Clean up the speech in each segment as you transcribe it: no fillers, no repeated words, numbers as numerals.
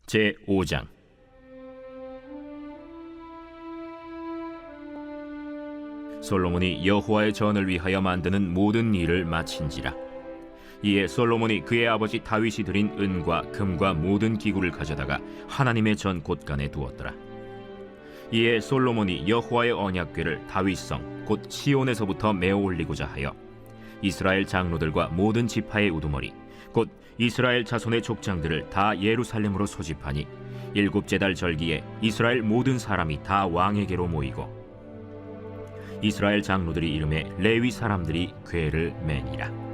제5장. 솔로몬이 여호와의 전을 위하여 만드는 모든 일을 마친지라. 이에 솔로몬이 그의 아버지 다윗이 드린 은과 금과 모든 기구를 가져다가 하나님의 전 곳간에 두었더라. 이에 솔로몬이 여호와의 언약궤를 다윗성 곧 시온에서부터 메어 올리고자 하여 이스라엘 장로들과 모든 지파의 우두머리 곧 이스라엘 자손의 족장들을 다 예루살렘으로 소집하니 7째 달 절기에 이스라엘 모든 사람이 다 왕에게로 모이고 이스라엘 장로들이 이름에 레위 사람들이 궤를 매니라.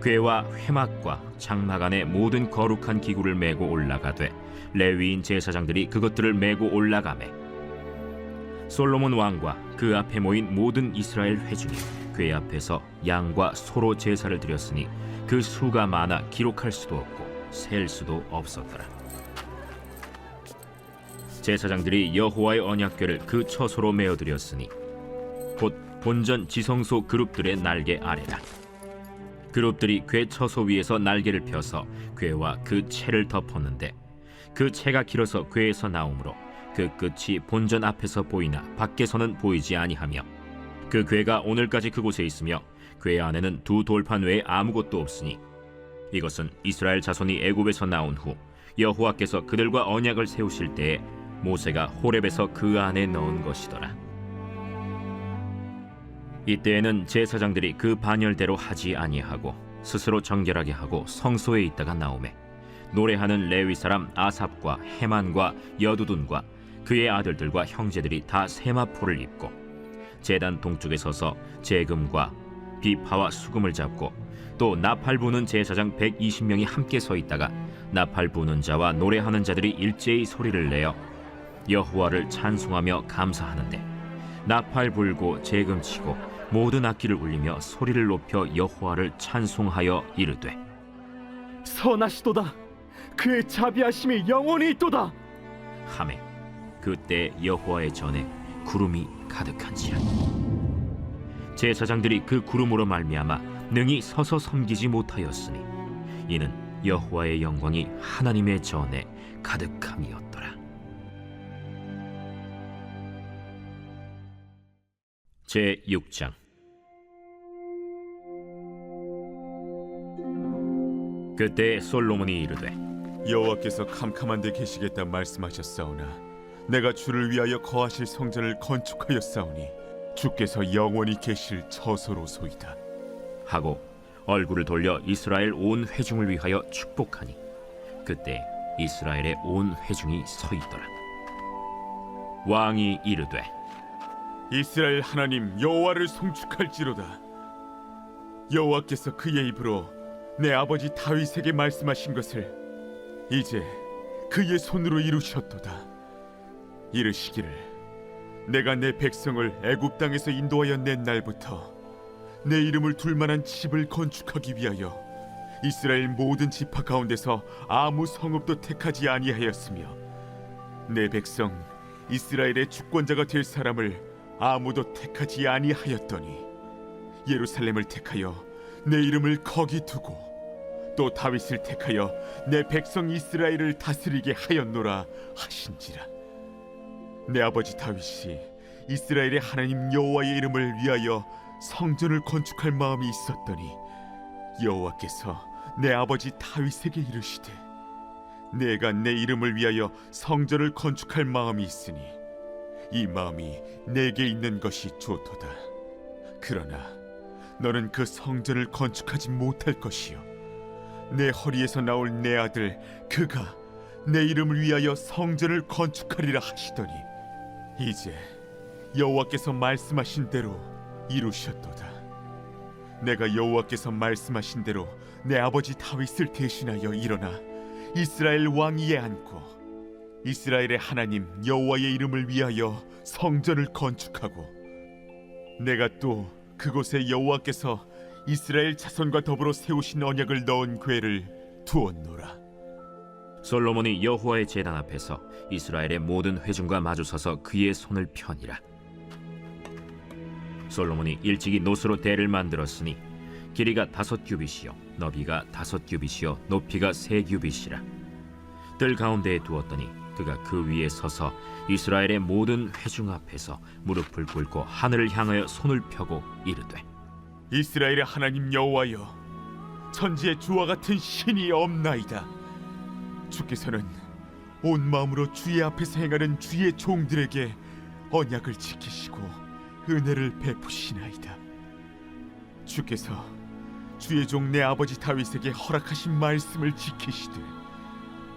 궤와 회막과 장막 안에 모든 거룩한 기구를 메고 올라가되 레위인 제사장들이 그것들을 메고 올라가매 솔로몬 왕과 그 앞에 모인 모든 이스라엘 회중이 궤 앞에서 양과 소로 제사를 드렸으니 그 수가 많아 기록할 수도 없고 셀 수도 없었더라. 제사장들이 여호와의 언약궤를 그 처소로 메어 드렸으니 곧 본전 지성소 그룹들의 날개 아래라. 그룹들이 궤 처소 위에서 날개를 펴서 궤와 그 채를 덮었는데 그 채가 길어서 궤에서 나오므로 그 끝이 본전 앞에서 보이나 밖에서는 보이지 아니하며 그 궤가 오늘까지 그곳에 있으며 궤 안에는 두 돌판 외에 아무것도 없으니 이것은 이스라엘 자손이 애굽에서 나온 후 여호와께서 그들과 언약을 세우실 때에 모세가 호렙에서 그 안에 넣은 것이더라. 이때에는 제사장들이 그 반열대로 하지 아니하고 스스로 정결하게 하고 성소에 있다가 나오매 노래하는 레위 사람 아삽과 헤만과 여두둔과 그의 아들들과 형제들이 다 세마포를 입고 제단 동쪽에 서서 제금과 비파와 수금을 잡고 또 나팔 부는 제사장 120명이 함께 서 있다가 나팔 부는 자와 노래하는 자들이 일제히 소리를 내어 여호와를 찬송하며 감사하는데 나팔 불고 제금 치고 모든 악기를 울리며 소리를 높여 여호와를 찬송하여 이르되 선하시도다. 그의 자비하심이 영원히 있도다. 하매 그때 여호와의 전에 구름이 가득한지라. 제사장들이 그 구름으로 말미암아 능히 서서 섬기지 못하였으니 이는 여호와의 영광이 하나님의 전에 가득함이었더라. 제6장. 그때 솔로몬이 이르되 여호와께서 캄캄한 데 계시겠다 말씀하셨사오나 내가 주를 위하여 거하실 성전을 건축하였사오니 주께서 영원히 계실 처소로소이다 하고 얼굴을 돌려 이스라엘 온 회중을 위하여 축복하니 그때 이스라엘의 온 회중이 서 있더라. 왕이 이르되 이스라엘 하나님 여호와를 송축할지로다. 여호와께서 그의 입으로 내 아버지 다윗에게 말씀하신 것을 이제 그의 손으로 이루셨도다. 이르시기를 내가 내 백성을 애굽 땅에서 인도하여 낸 날부터 내 이름을 둘 만한 집을 건축하기 위하여 이스라엘 모든 지파 가운데서 아무 성읍도 택하지 아니하였으며 내 백성 이스라엘의 주권자가 될 사람을 아무도 택하지 아니하였더니 예루살렘을 택하여 내 이름을 거기 두고 또 다윗을 택하여 내 백성 이스라엘을 다스리게 하였노라 하신지라. 내 아버지 다윗이 이스라엘의 하나님 여호와의 이름을 위하여 성전을 건축할 마음이 있었더니 여호와께서 내 아버지 다윗에게 이르시되 내가 내 이름을 위하여 성전을 건축할 마음이 있으니 이 마음이 내게 있는 것이 좋도다. 그러나 너는 그 성전을 건축하지 못할 것이요 내 허리에서 나올 내 아들 그가 내 이름을 위하여 성전을 건축하리라 하시더니 이제 여호와께서 말씀하신 대로 이루셨도다. 내가 여호와께서 말씀하신 대로 내 아버지 다윗을 대신하여 일어나 이스라엘 왕위에 앉고 이스라엘의 하나님 여호와의 이름을 위하여 성전을 건축하고 내가 또 그곳에 여호와께서 이스라엘 자손과 더불어 세우신 언약을 넣은 궤를 두었노라. 솔로몬이 여호와의 제단 앞에서 이스라엘의 모든 회중과 마주서서 그의 손을 펴니라. 솔로몬이 일찍이 노스로 대를 만들었으니 길이가 5규빗이요 너비가 5규빗이요 높이가 3규빗이라. 뜰 가운데에 두었더니 그가 그 위에 서서 이스라엘의 모든 회중 앞에서 무릎을 꿇고 하늘을 향하여 손을 펴고 이르되 이스라엘의 하나님 여호와여, 천지에 주와 같은 신이 없나이다. 주께서는 온 마음으로 주의 앞에서 행하는 주의 종들에게 언약을 지키시고 은혜를 베푸시나이다. 주께서 주의 종 내 아버지 다윗에게 허락하신 말씀을 지키시되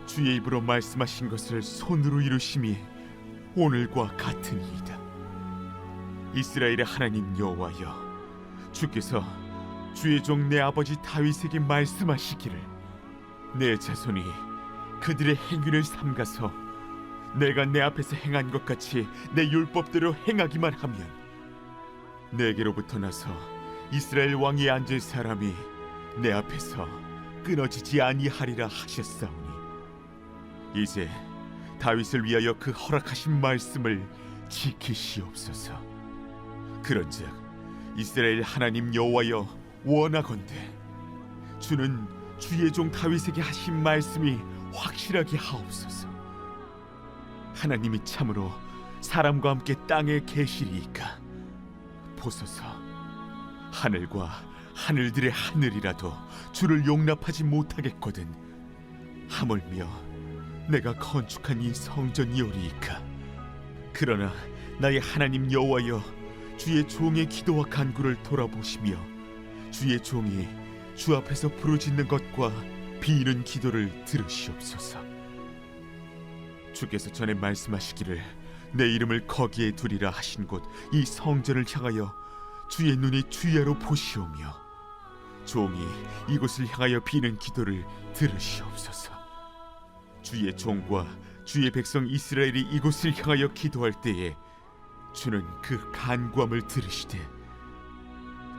주의 입으로 말씀하신 것을 손으로 이루심이 오늘과 같으니이다. 이스라엘의 하나님 여호와여, 주께서 주의 종 내 아버지 다윗에게 말씀하시기를 내 자손이 그들의 행위를 삼가서 내가 내 앞에서 행한 것 같이 내 율법대로 행하기만 하면 내게로부터 나서 이스라엘 왕위에 앉을 사람이 내 앞에서 끊어지지 아니하리라 하셨사오니 이제 다윗을 위하여 그 허락하신 말씀을 지키시옵소서. 그런즉 이스라엘 하나님 여호와여, 원하건대 주는 주의 종 다윗에게 하신 말씀이 확실하게 하옵소서. 하나님이 참으로 사람과 함께 땅에 계시리이까 보소서. 하늘과 하늘들의 하늘이라도 주를 용납하지 못하겠거든 하물며 내가 건축한 이 성전이오리이까. 그러나 나의 하나님 여호와여, 주의 종의 기도와 간구를 돌아보시며 주의 종이 주 앞에서 부르짖는 것과 비는 기도를 들으시옵소서. 주께서 전에 말씀하시기를 내 이름을 거기에 두리라 하신 곳 이 성전을 향하여 주의 눈이 주야로 보시오며 종이 이곳을 향하여 비는 기도를 들으시옵소서. 주의 종과 주의 백성 이스라엘이 이곳을 향하여 기도할 때에 주는 그 간구함을 들으시되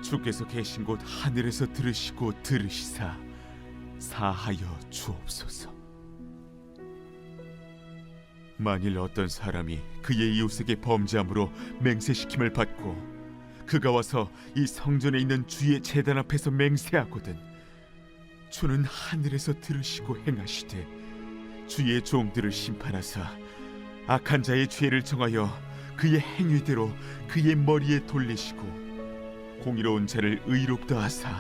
주께서 계신 곳 하늘에서 들으시고 들으시사 사하여 주옵소서. 만일 어떤 사람이 그의 이웃에게 범죄함으로 맹세시킴을 받고 그가 와서 이 성전에 있는 주의 제단 앞에서 맹세하거든 주는 하늘에서 들으시고 행하시되 주의 종들을 심판하사 악한 자의 죄를 정하여 그의 행위대로 그의 머리에 돌리시고 공의로운 자를 의롭다 하사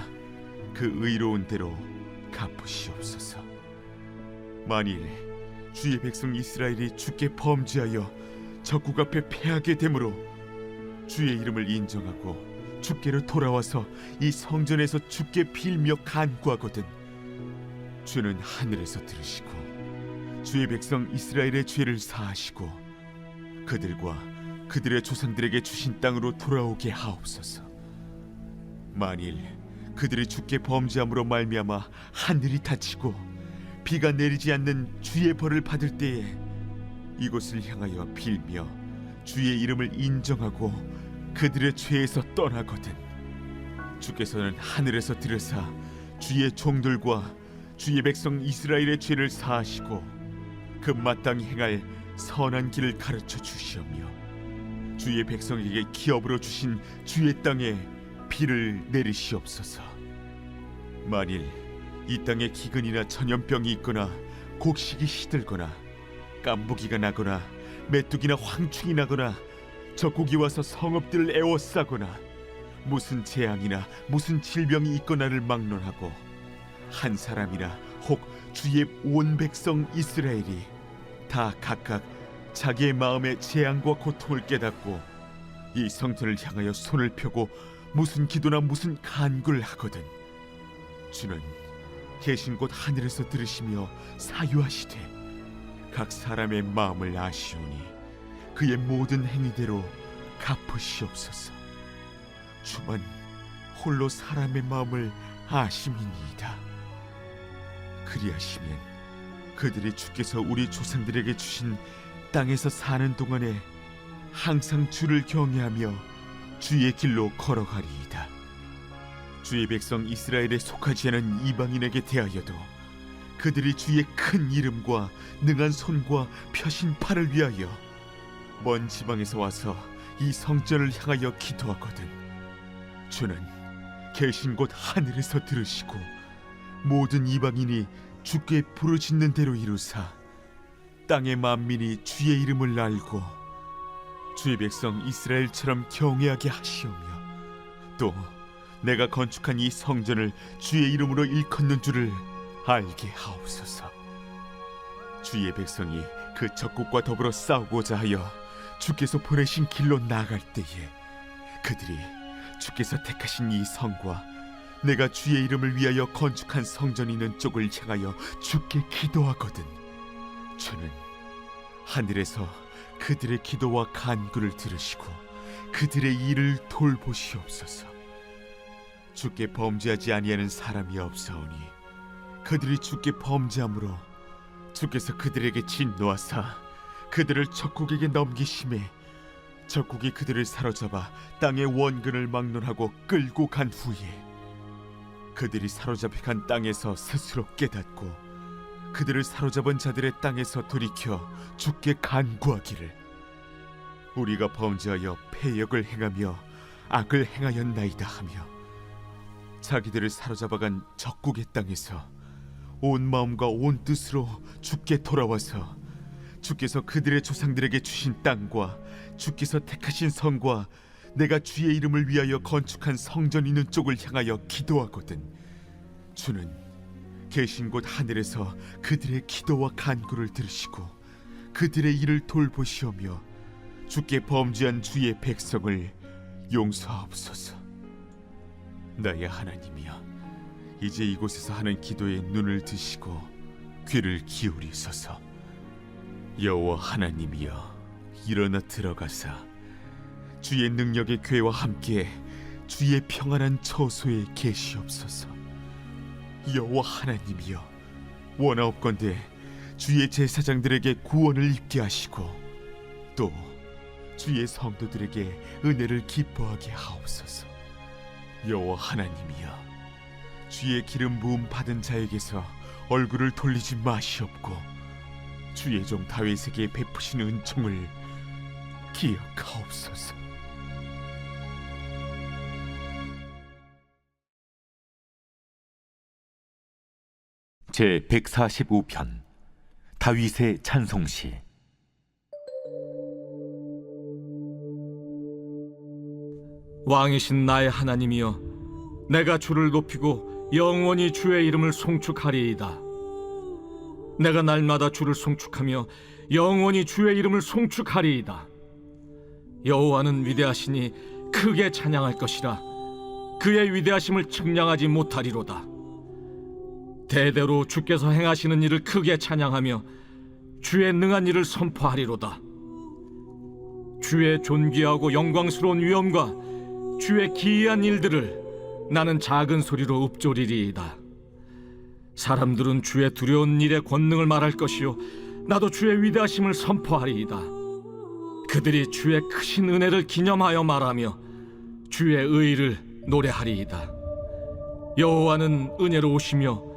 그 의로운 대로 갚으시옵소서. 만일 주의 백성 이스라엘이 주께 범죄하여 적국 앞에 패하게 되므로 주의 이름을 인정하고 주께로 돌아와서 이 성전에서 주께 빌며 간구하거든 주는 하늘에서 들으시고 주의 백성 이스라엘의 죄를 사하시고 그들과 그들의 조상들에게 주신 땅으로 돌아오게 하옵소서. 만일 그들이 주께 범죄함으로 말미암아 하늘이 닫히고 비가 내리지 않는 주의 벌을 받을 때에 이곳을 향하여 빌며 주의 이름을 인정하고 그들의 죄에서 떠나거든 주께서는 하늘에서 들으사 주의 종들과 주의 백성 이스라엘의 죄를 사하시고 그 마땅히 행할 선한 길을 가르쳐 주시오며 주의 백성에게 기업으로 주신 주의 땅에 비를 내리시옵소서. 만일 이 땅에 기근이나 전염병이 있거나 곡식이 시들거나 깐부기가 나거나 메뚜기나 황충이 나거나 적국이 와서 성읍들을 에워싸거나 무슨 재앙이나 무슨 질병이 있거나를 막론하고 한 사람이나 혹 주의 온 백성 이스라엘이 다 각각 자기의 마음의 재앙과 고통을 깨닫고 이 성전을 향하여 손을 펴고 무슨 기도나 무슨 간구를 하거든 주는 계신 곳 하늘에서 들으시며 사유하시되 각 사람의 마음을 아시오니 그의 모든 행위대로 갚으시옵소서. 주만 홀로 사람의 마음을 아심이니이다. 그리하시면 그들이 주께서 우리 조상들에게 주신 땅에서 사는 동안에 항상 주를 경외하며 주의 길로 걸어가리이다. 주의 백성 이스라엘에 속하지 않은 이방인에게 대하여도 그들이 주의 큰 이름과 능한 손과 펴신 팔을 위하여 먼 지방에서 와서 이 성전을 향하여 기도하거든 주는 계신 곳 하늘에서 들으시고 모든 이방인이 주께 부르짖는 대로 이루사 땅의 만민이 주의 이름을 알고 주의 백성 이스라엘처럼 경외하게 하시오며 또 내가 건축한 이 성전을 주의 이름으로 일컫는 줄을 알게 하옵소서. 주의 백성이 그 적국과 더불어 싸우고자 하여 주께서 보내신 길로 나아갈 때에 그들이 주께서 택하신 이 성과 내가 주의 이름을 위하여 건축한 성전이 있는 쪽을 향하여 주께 기도하거든 주는 하늘에서 그들의 기도와 간구를 들으시고 그들의 일을 돌보시옵소서. 주께 범죄하지 아니하는 사람이 없사오니 그들이 주께 범죄함으로 주께서 그들에게 진노하사 그들을 적국에게 넘기심에 적국이 그들을 사로잡아 땅의 원근을 막론하고 끌고 간 후에 그들이 사로잡혀 간 땅에서 스스로 깨닫고 그들을 사로잡은 자들의 땅에서 돌이켜 주께 간구하기를 우리가 범죄하여 패역을 행하며 악을 행하였나이다 하며 자기들을 사로잡아간 적국의 땅에서 온 마음과 온 뜻으로 주께 돌아와서 주께서 그들의 조상들에게 주신 땅과 주께서 택하신 성과 내가 주의 이름을 위하여 건축한 성전 있는 쪽을 향하여 기도하거든 주는 계신 곳 하늘에서 그들의 기도와 간구를 들으시고 그들의 일을 돌보시오며 주께 범죄한 주의 백성을 용서하옵소서. 나의 하나님이여 이제 이곳에서 하는 기도에 눈을 드시고 귀를 기울이소서. 여호와 하나님이여 일어나 들어가사 주의 능력의 궤와 함께 주의 평안한 처소에 계시옵소서. 여호와 하나님이여 원하옵건대 주의 제사장들에게 구원을 입게 하시고 또 주의 성도들에게 은혜를 기뻐하게 하옵소서. 여호와 하나님이여 주의 기름 부음 받은 자에게서 얼굴을 돌리지 마시옵고 주의 종 다윗에게 베푸신 은총을 기억하옵소서. 제 145편 다윗의 찬송시. 왕이신 나의 하나님이여 내가 주를 높이고 영원히 주의 이름을 송축하리이다. 내가 날마다 주를 송축하며 영원히 주의 이름을 송축하리이다. 여호와는 위대하시니 크게 찬양할 것이라. 그의 위대하심을 측량하지 못하리로다. 대대로 주께서 행하시는 일을 크게 찬양하며 주의 능한 일을 선포하리로다. 주의 존귀하고 영광스러운 위엄과 주의 기이한 일들을 나는 작은 소리로 읊조리리이다. 사람들은 주의 두려운 일의 권능을 말할 것이요 나도 주의 위대하심을 선포하리이다. 그들이 주의 크신 은혜를 기념하여 말하며 주의 의를 노래하리이다. 여호와는 은혜로우시며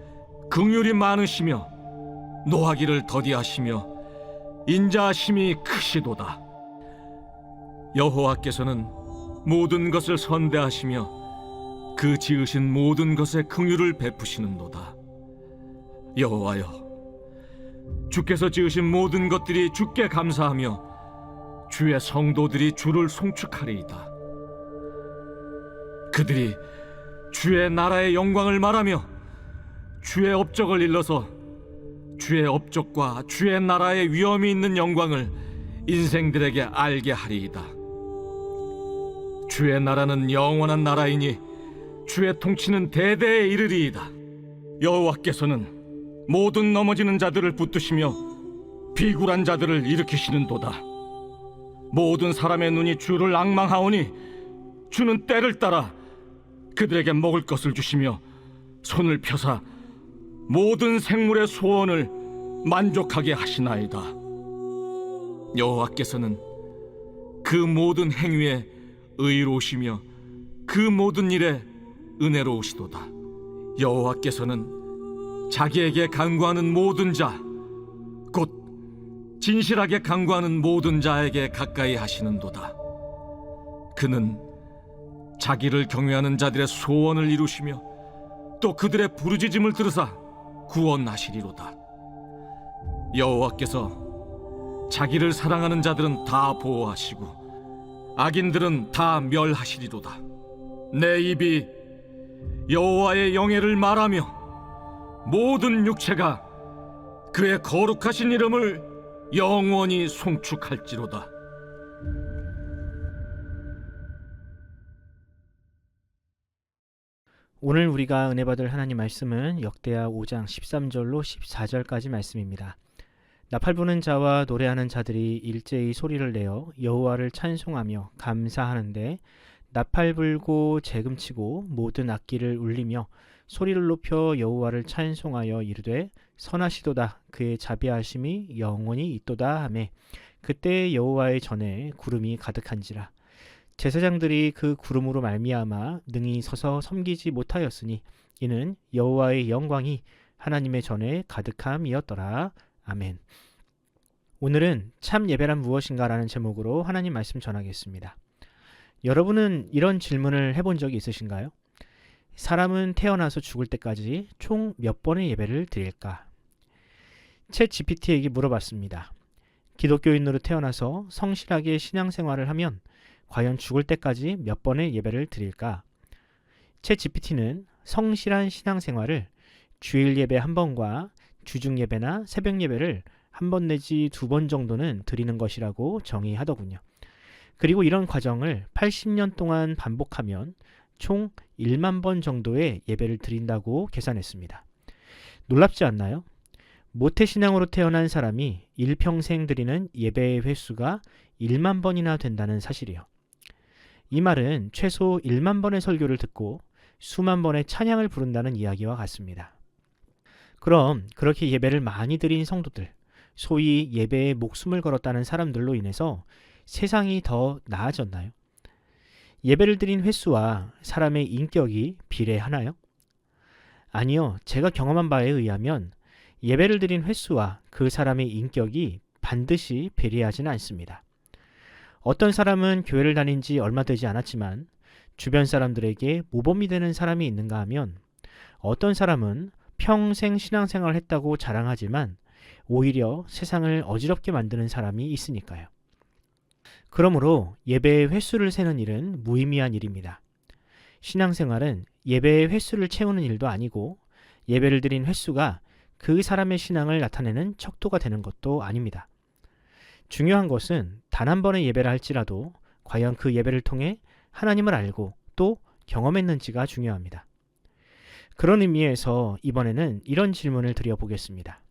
긍휼이 많으시며 노하기를 더디하시며 인자하심이 크시도다. 여호와께서는 모든 것을 선대하시며 그 지으신 모든 것에 긍휼을 베푸시는도다. 여호와여 주께서 지으신 모든 것들이 주께 감사하며 주의 성도들이 주를 송축하리이다. 그들이 주의 나라의 영광을 말하며 주의 업적을 일러서 주의 업적과 주의 나라의 위엄이 있는 영광을 인생들에게 알게 하리이다. 주의 나라는 영원한 나라이니 주의 통치는 대대에 이르리이다. 여호와께서는 모든 넘어지는 자들을 붙드시며 비굴한 자들을 일으키시는도다. 모든 사람의 눈이 주를 앙망하오니 주는 때를 따라 그들에게 먹을 것을 주시며 손을 펴사 모든 생물의 소원을 만족하게 하시나이다. 여호와께서는 그 모든 행위에 의로우시며 그 모든 일에 은혜로우시도다. 여호와께서는 자기에게 간구하는 모든 자, 곧 진실하게 간구하는 모든 자에게 가까이 하시는도다. 그는 자기를 경외하는 자들의 소원을 이루시며 또 그들의 부르짖음을 들으사 구원하시리로다. 여호와께서 자기를 사랑하는 자들은 다 보호하시고 악인들은 다 멸하시리로다. 내 입이 여호와의 영예를 말하며 모든 육체가 그의 거룩하신 이름을 영원히 송축할지로다. 오늘 우리가 은혜 받을 하나님 말씀은 역대하 5장 13절로 14절까지 말씀입니다. 나팔 부는 자와 노래하는 자들이 일제히 소리를 내어 여호와를 찬송하며 감사하는데 나팔 불고 재금치고 모든 악기를 울리며 소리를 높여 여호와를 찬송하여 이르되 선하시도다 그의 자비하심이 영원히 있도다 하매 그때 여호와의 전에 구름이 가득한지라. 제사장들이 그 구름으로 말미암아 능히 서서 섬기지 못하였으니 이는 여호와의 영광이 하나님의 전에 가득함이었더라. 아멘. 오늘은 참 예배란 무엇인가라는 제목으로 하나님 말씀 전하겠습니다. 여러분은 이런 질문을 해본 적이 있으신가요? 사람은 태어나서 죽을 때까지 총 몇 번의 예배를 드릴까? 챗 GPT에게 물어봤습니다. 기독교인으로 태어나서 성실하게 신앙생활을 하면 과연 죽을 때까지 몇 번의 예배를 드릴까? 챗 GPT는 성실한 신앙생활을 주일 예배 1번과 주중 예배나 새벽 예배를 1번 내지 2번 정도는 드리는 것이라고 정의하더군요. 그리고 이런 과정을 80년 동안 반복하면 총 1만 번 정도의 예배를 드린다고 계산했습니다. 놀랍지 않나요? 모태신앙으로 태어난 사람이 일평생 드리는 예배의 횟수가 1만 번이나 된다는 사실이요. 이 말은 최소 1만 번의 설교를 듣고 수만 번의 찬양을 부른다는 이야기와 같습니다. 그럼 그렇게 예배를 많이 드린 성도들, 소위 예배에 목숨을 걸었다는 사람들로 인해서 세상이 더 나아졌나요? 예배를 드린 횟수와 사람의 인격이 비례하나요? 아니요. 제가 경험한 바에 의하면 예배를 드린 횟수와 그 사람의 인격이 반드시 비례하지는 않습니다. 어떤 사람은 교회를 다닌 지 얼마 되지 않았지만 주변 사람들에게 모범이 되는 사람이 있는가 하면 어떤 사람은 평생 신앙생활을 했다고 자랑하지만 오히려 세상을 어지럽게 만드는 사람이 있으니까요. 그러므로 예배의 횟수를 세는 일은 무의미한 일입니다. 신앙생활은 예배의 횟수를 채우는 일도 아니고 예배를 드린 횟수가 그 사람의 신앙을 나타내는 척도가 되는 것도 아닙니다. 중요한 것은 단 한 번의 예배를 할지라도 과연 그 예배를 통해 하나님을 알고 또 경험했는지가 중요합니다. 그런 의미에서 이번에는 이런 질문을 드려보겠습니다.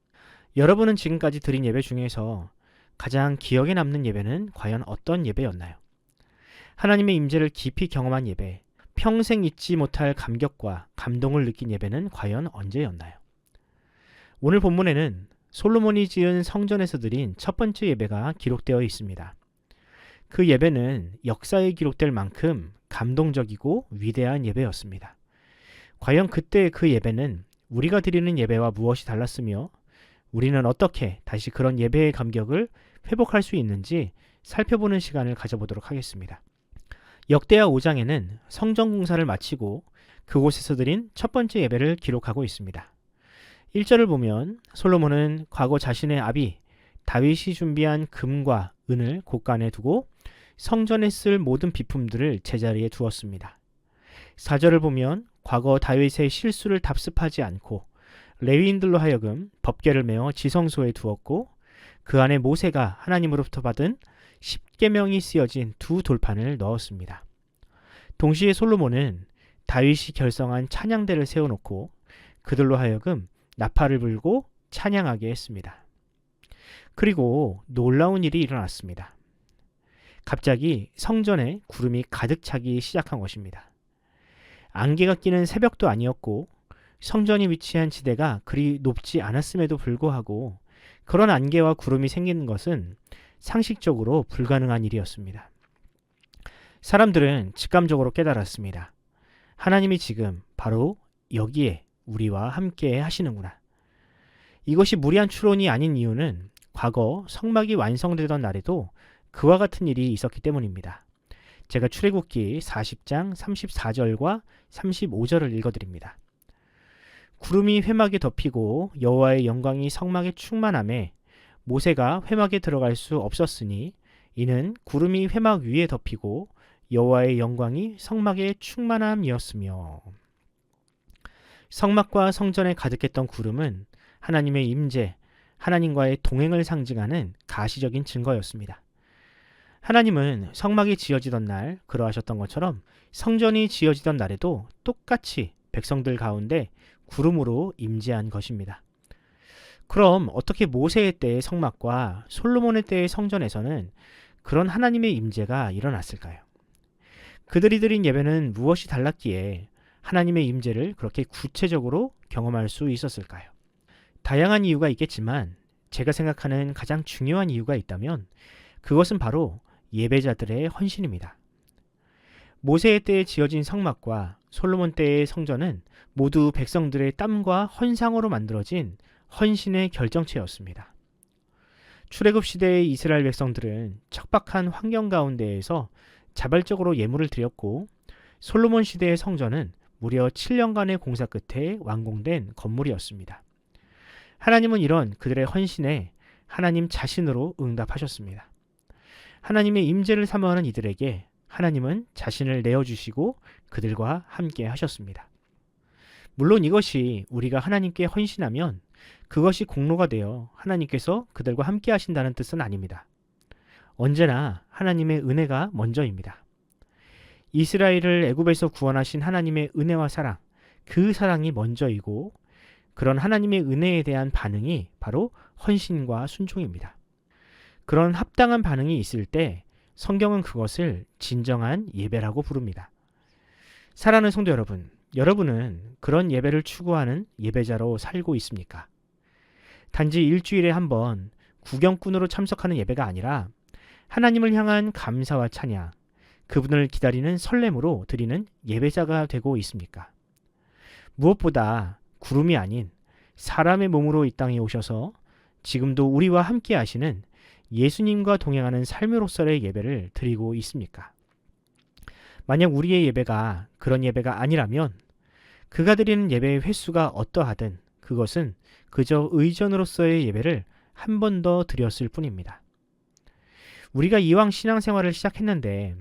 여러분은 지금까지 드린 예배 중에서 가장 기억에 남는 예배는 과연 어떤 예배였나요? 하나님의 임재를 깊이 경험한 예배, 평생 잊지 못할 감격과 감동을 느낀 예배는 과연 언제였나요? 오늘 본문에는 솔로몬이 지은 성전에서 드린 첫 번째 예배가 기록되어 있습니다. 그 예배는 역사에 기록될 만큼 감동적이고 위대한 예배였습니다. 과연 그때 그 예배는 우리가 드리는 예배와 무엇이 달랐으며 우리는 어떻게 다시 그런 예배의 감격을 회복할 수 있는지 살펴보는 시간을 가져보도록 하겠습니다. 역대하 5장에는 성전 공사를 마치고 그곳에서 드린 첫 번째 예배를 기록하고 있습니다. 1절을 보면 솔로몬은 과거 자신의 아비 다윗이 준비한 금과 은을 곳간에 두고 성전에 쓸 모든 비품들을 제자리에 두었습니다. 4절을 보면 과거 다윗의 실수를 답습하지 않고 레위인들로 하여금 법궤를 메어 지성소에 두었고 그 안에 모세가 하나님으로부터 받은 10계명이 쓰여진 2 돌판을 넣었습니다. 동시에 솔로몬은 다윗이 결성한 찬양대를 세워놓고 그들로 하여금 나팔을 불고 찬양하게 했습니다. 그리고 놀라운 일이 일어났습니다. 갑자기 성전에 구름이 가득 차기 시작한 것입니다. 안개가 끼는 새벽도 아니었고 성전이 위치한 지대가 그리 높지 않았음에도 불구하고 그런 안개와 구름이 생기는 것은 상식적으로 불가능한 일이었습니다. 사람들은 직감적으로 깨달았습니다. 하나님이 지금 바로 여기에 우리와 함께 하시는구나. 이것이 무리한 추론이 아닌 이유는 과거 성막이 완성되던 날에도 그와 같은 일이 있었기 때문입니다. 제가 출애굽기 40장 34절과 35절을 읽어드립니다. 구름이 회막에 덮이고 여호와의 영광이 성막에 충만하매 모세가 회막에 들어갈 수 없었으니 이는 구름이 회막 위에 덮이고 여호와의 영광이 성막에 충만함이었으며. 성막과 성전에 가득했던 구름은 하나님의 임재, 하나님과의 동행을 상징하는 가시적인 증거였습니다. 하나님은 성막이 지어지던 날 그러하셨던 것처럼 성전이 지어지던 날에도 똑같이 백성들 가운데 구름으로 임재한 것입니다. 그럼 어떻게 모세의 때의 성막과 솔로몬의 때의 성전에서는 그런 하나님의 임재가 일어났을까요? 그들이 드린 예배는 무엇이 달랐기에 하나님의 임재를 그렇게 구체적으로 경험할 수 있었을까요? 다양한 이유가 있겠지만 제가 생각하는 가장 중요한 이유가 있다면 그것은 바로 예배자들의 헌신입니다. 모세의 때에 지어진 성막과 솔로몬 때의 성전은 모두 백성들의 땀과 헌상으로 만들어진 헌신의 결정체였습니다. 출애굽 시대의 이스라엘 백성들은 척박한 환경 가운데에서 자발적으로 예물을 드렸고 솔로몬 시대의 성전은 무려 7년간의 공사 끝에 완공된 건물이었습니다. 하나님은 이런 그들의 헌신에 하나님 자신으로 응답하셨습니다. 하나님의 임재를 사모하는 이들에게 하나님은 자신을 내어주시고 그들과 함께 하셨습니다. 물론 이것이 우리가 하나님께 헌신하면 그것이 공로가 되어 하나님께서 그들과 함께 하신다는 뜻은 아닙니다. 언제나 하나님의 은혜가 먼저입니다. 이스라엘을 애굽에서 구원하신 하나님의 은혜와 사랑, 그 사랑이 먼저이고 그런 하나님의 은혜에 대한 반응이 바로 헌신과 순종입니다. 그런 합당한 반응이 있을 때 성경은 그것을 진정한 예배라고 부릅니다. 사랑하는 성도 여러분, 여러분은 그런 예배를 추구하는 예배자로 살고 있습니까? 단지 일주일에 한 번 구경꾼으로 참석하는 예배가 아니라 하나님을 향한 감사와 찬양, 그분을 기다리는 설렘으로 드리는 예배자가 되고 있습니까? 무엇보다 구름이 아닌 사람의 몸으로 이 땅에 오셔서 지금도 우리와 함께 하시는 예수님과 동행하는 삶으로서의 예배를 드리고 있습니까? 만약 우리의 예배가 그런 예배가 아니라면 그가 드리는 예배의 횟수가 어떠하든 그것은 그저 의전으로서의 예배를 한 번 더 드렸을 뿐입니다. 우리가 이왕 신앙생활을 시작했는데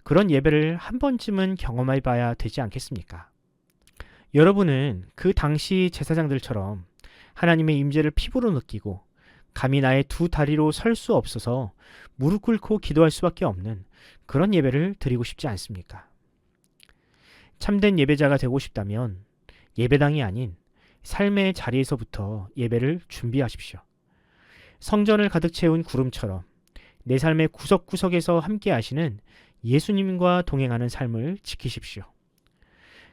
그런 예배를 한 번쯤은 경험해 봐야 되지 않겠습니까? 여러분은 그 당시 제사장들처럼 하나님의 임재를 피부로 느끼고 감히 나의 두 다리로 설 수 없어서 무릎 꿇고 기도할 수밖에 없는 그런 예배를 드리고 싶지 않습니까? 참된 예배자가 되고 싶다면 예배당이 아닌 삶의 자리에서부터 예배를 준비하십시오. 성전을 가득 채운 구름처럼 내 삶의 구석구석에서 함께 하시는 예수님과 동행하는 삶을 지키십시오.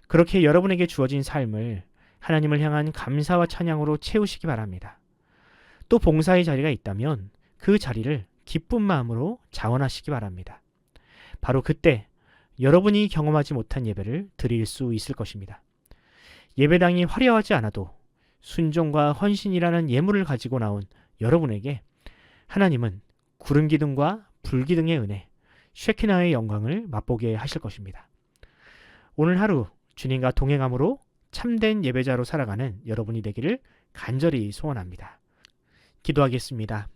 그렇게 여러분에게 주어진 삶을 하나님을 향한 감사와 찬양으로 채우시기 바랍니다. 또 봉사의 자리가 있다면 그 자리를 기쁜 마음으로 자원하시기 바랍니다. 바로 그때 여러분이 경험하지 못한 예배를 드릴 수 있을 것입니다. 예배당이 화려하지 않아도 순종과 헌신이라는 예물을 가지고 나온 여러분에게 하나님은 구름 기둥과 불 기둥의 은혜, 쉐키나의 영광을 맛보게 하실 것입니다. 오늘 하루 주님과 동행함으로 참된 예배자로 살아가는 여러분이 되기를 간절히 소원합니다. 기도하겠습니다.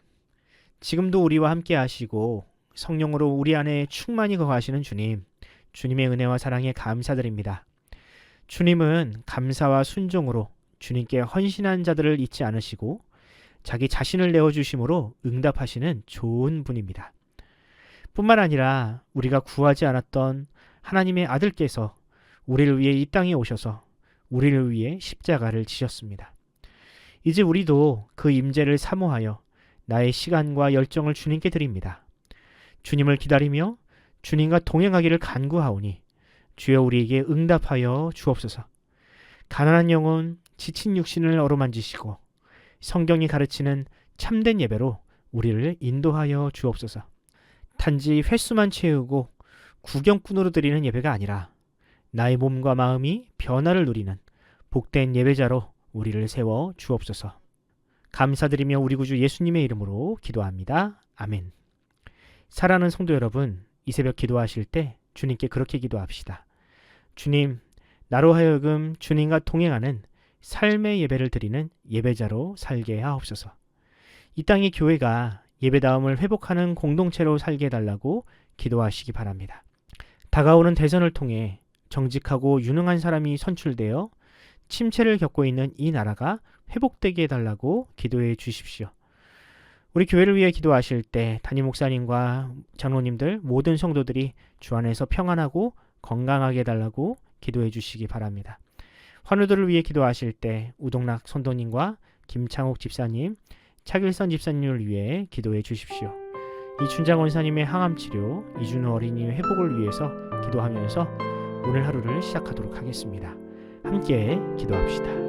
지금도 우리와 함께 하시고 성령으로 우리 안에 충만히 거하시는 주님, 주님의 은혜와 사랑에 감사드립니다. 주님은 감사와 순종으로 주님께 헌신한 자들을 잊지 않으시고 자기 자신을 내어주심으로 응답하시는 좋은 분입니다. 뿐만 아니라 우리가 구하지 않았던 하나님의 아들께서 우리를 위해 이 땅에 오셔서 우리를 위해 십자가를 지셨습니다. 이제 우리도 그 임재를 사모하여 나의 시간과 열정을 주님께 드립니다. 주님을 기다리며 주님과 동행하기를 간구하오니 주여 우리에게 응답하여 주옵소서. 가난한 영혼, 지친 육신을 어루만지시고 성경이 가르치는 참된 예배로 우리를 인도하여 주옵소서. 단지 횟수만 채우고 구경꾼으로 드리는 예배가 아니라 나의 몸과 마음이 변화를 누리는 복된 예배자로 우리를 세워 주옵소서. 감사드리며 우리 구주 예수님의 이름으로 기도합니다. 아멘. 사랑하는 성도 여러분, 이 새벽 기도하실 때 주님께 그렇게 기도합시다. 주님, 나로 하여금 주님과 동행하는 삶의 예배를 드리는 예배자로 살게 하옵소서. 이 땅의 교회가 예배다움을 회복하는 공동체로 살게 해달라고 기도하시기 바랍니다. 다가오는 대선을 통해 정직하고 유능한 사람이 선출되어 침체를 겪고 있는 이 나라가 회복되게 해달라고 기도해 주십시오. 우리 교회를 위해 기도하실 때 담임 목사님과 장로님들 모든 성도들이 주 안에서 평안하고 건강하게 해달라고 기도해 주시기 바랍니다. 환우들을 위해 기도하실 때 우동락 선도님과 김창옥 집사님, 차길선 집사님을 위해 기도해 주십시오. 이춘장 원사님의 항암치료, 이준호 어린이의 회복을 위해서 기도하면서 오늘 하루를 시작하도록 하겠습니다. 함께 기도합시다.